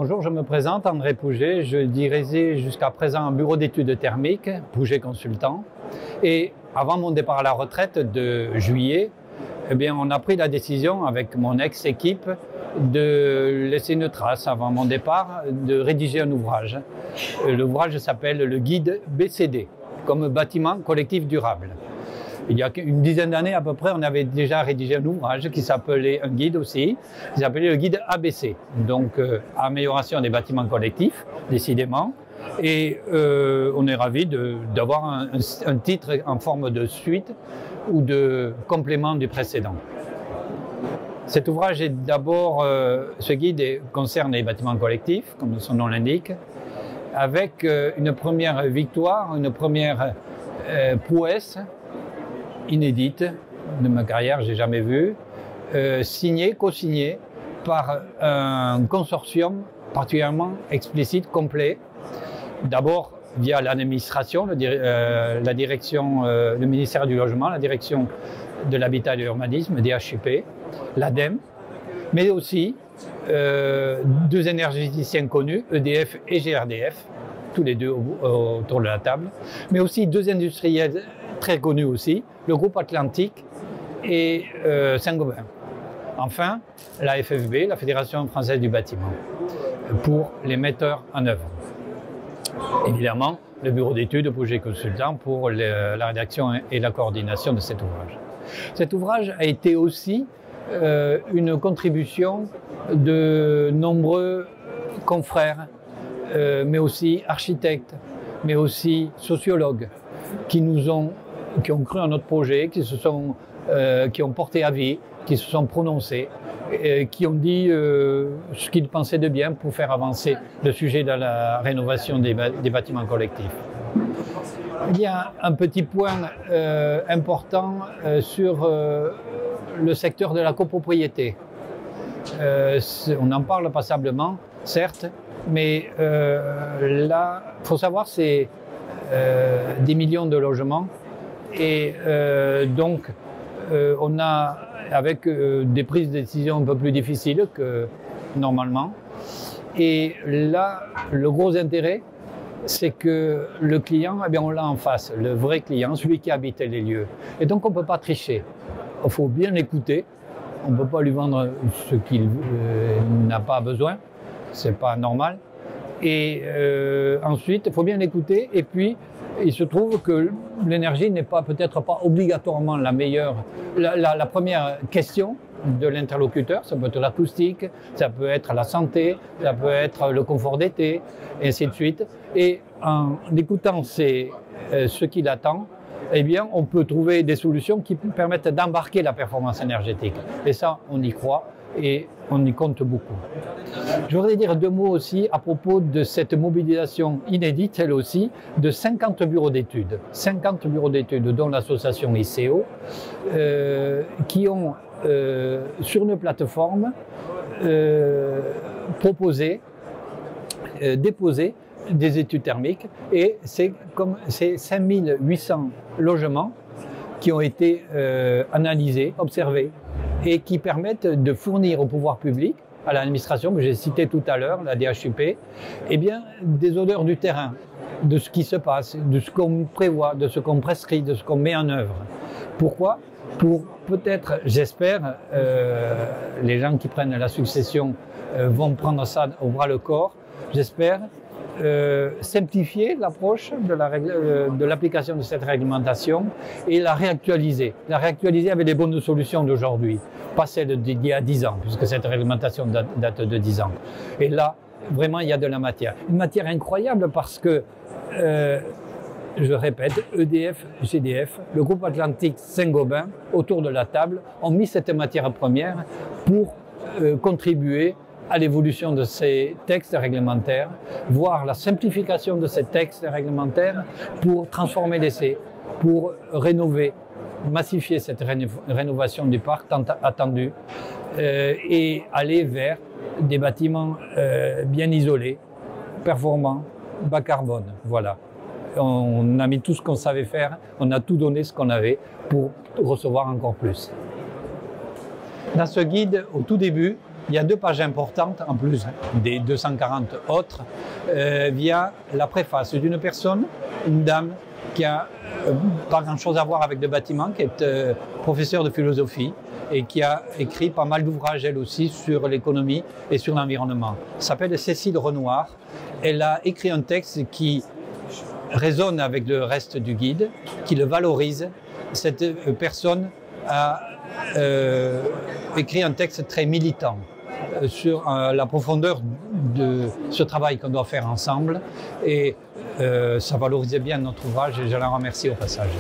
Bonjour, je me présente, André Pouget. Je dirigeais jusqu'à présent un bureau d'études thermiques, Pouget Consultant. Et avant mon départ à la retraite de juillet, on a pris la décision avec mon ex-équipe de laisser une trace avant mon départ, de rédiger un ouvrage. L'ouvrage s'appelle le guide BCD, comme bâtiment collectif durable. Il y a une dizaine d'années à peu près, on avait déjà rédigé un ouvrage qui s'appelait, un guide aussi, qui s'appelait le guide ABC, donc amélioration des bâtiments collectifs, décidément. Et on est ravis d'avoir un titre en forme de suite ou de complément du précédent. Cet ouvrage est d'abord, ce guide concerne les bâtiments collectifs, comme son nom l'indique, avec une première victoire, une première prouesse inédite de ma carrière, j'ai jamais vu, co-signé par un consortium particulièrement explicite, complet. D'abord via l'administration, la direction, le ministère du Logement, la direction de l'Habitat et de l'Urbanisme, DHUP, l'ADEME, mais aussi deux énergéticiens connus, EDF et GRDF, tous les deux autour de la table, mais aussi deux industriels très connus aussi, le groupe Atlantique et Saint-Gobain. Enfin, la FFB, la Fédération française du bâtiment, pour les metteurs en œuvre. Évidemment, le bureau d'études Pouget Consultant pour la rédaction et la coordination de cet ouvrage. Cet ouvrage a été aussi une contribution de nombreux confrères, mais aussi architectes, mais aussi sociologues, qui ont cru en notre projet, qui ont porté avis, qui se sont prononcés, qui ont dit ce qu'ils pensaient de bien pour faire avancer le sujet de la rénovation des bâtiments collectifs. Il y a un petit point important sur le secteur de la copropriété. On en parle passablement, certes, mais là, il faut savoir, c'est des millions de logements et donc on a, avec des prises de décision un peu plus difficiles que normalement, et là le gros intérêt c'est que le client, on l'a en face, le vrai client, celui qui habite les lieux, et donc on ne peut pas tricher, il faut bien l'écouter, on ne peut pas lui vendre ce qu'il n'a pas besoin, c'est pas normal. Et ensuite, il faut bien l'écouter. Et puis, il se trouve que l'énergie n'est peut-être pas obligatoirement la meilleure, la première question de l'interlocuteur. Ça peut être l'acoustique, ça peut être la santé, ça peut être le confort d'été, et ainsi de suite. Et en écoutant ce qu'il attend, on peut trouver des solutions qui permettent d'embarquer la performance énergétique. Et ça, on y croit et on y compte beaucoup. Je voudrais dire deux mots aussi à propos de cette mobilisation inédite, elle aussi, de 50 bureaux d'études. 50 bureaux d'études, dont l'association ICO, qui ont, sur une plateforme, déposé des études thermiques. Et c'est 5800 logements qui ont été analysés, observés, et qui permettent de fournir au pouvoir public, à l'administration que j'ai cité tout à l'heure, la DHUP, des odeurs du terrain, de ce qui se passe, de ce qu'on prévoit, de ce qu'on prescrit, de ce qu'on met en œuvre. Pourquoi? Pour peut-être, j'espère, les gens qui prennent la succession vont prendre ça au bras le corps, j'espère, simplifier l'approche de l'application de cette réglementation et la réactualiser avec les bonnes solutions d'aujourd'hui, pas celles d'il y a 10 ans, puisque cette réglementation date de 10 ans. Et là, vraiment, il y a de la matière. Une matière incroyable parce que, je répète, EDF, GDF, le groupe Atlantique Saint-Gobain, autour de la table, ont mis cette matière première pour contribuer à l'évolution de ces textes réglementaires, voire la simplification de ces textes réglementaires pour transformer l'essai, pour rénover, massifier cette rénovation du parc tant attendue et aller vers des bâtiments bien isolés, performants, bas carbone. Voilà. On a mis tout ce qu'on savait faire, on a tout donné ce qu'on avait pour recevoir encore plus. Dans ce guide, au tout début, il y a 2 pages importantes, en plus des 240 autres, via la préface d'une personne, une dame qui a pas grand-chose à voir avec le bâtiment, qui est professeure de philosophie et qui a écrit pas mal d'ouvrages, elle aussi, sur l'économie et sur l'environnement. Elle s'appelle Cécile Renoir. Elle a écrit un texte qui résonne avec le reste du guide, qui le valorise. Cette personne a écrit un texte très militant sur la profondeur de ce travail qu'on doit faire ensemble, et ça valorisait bien notre ouvrage et je la remercie au passage.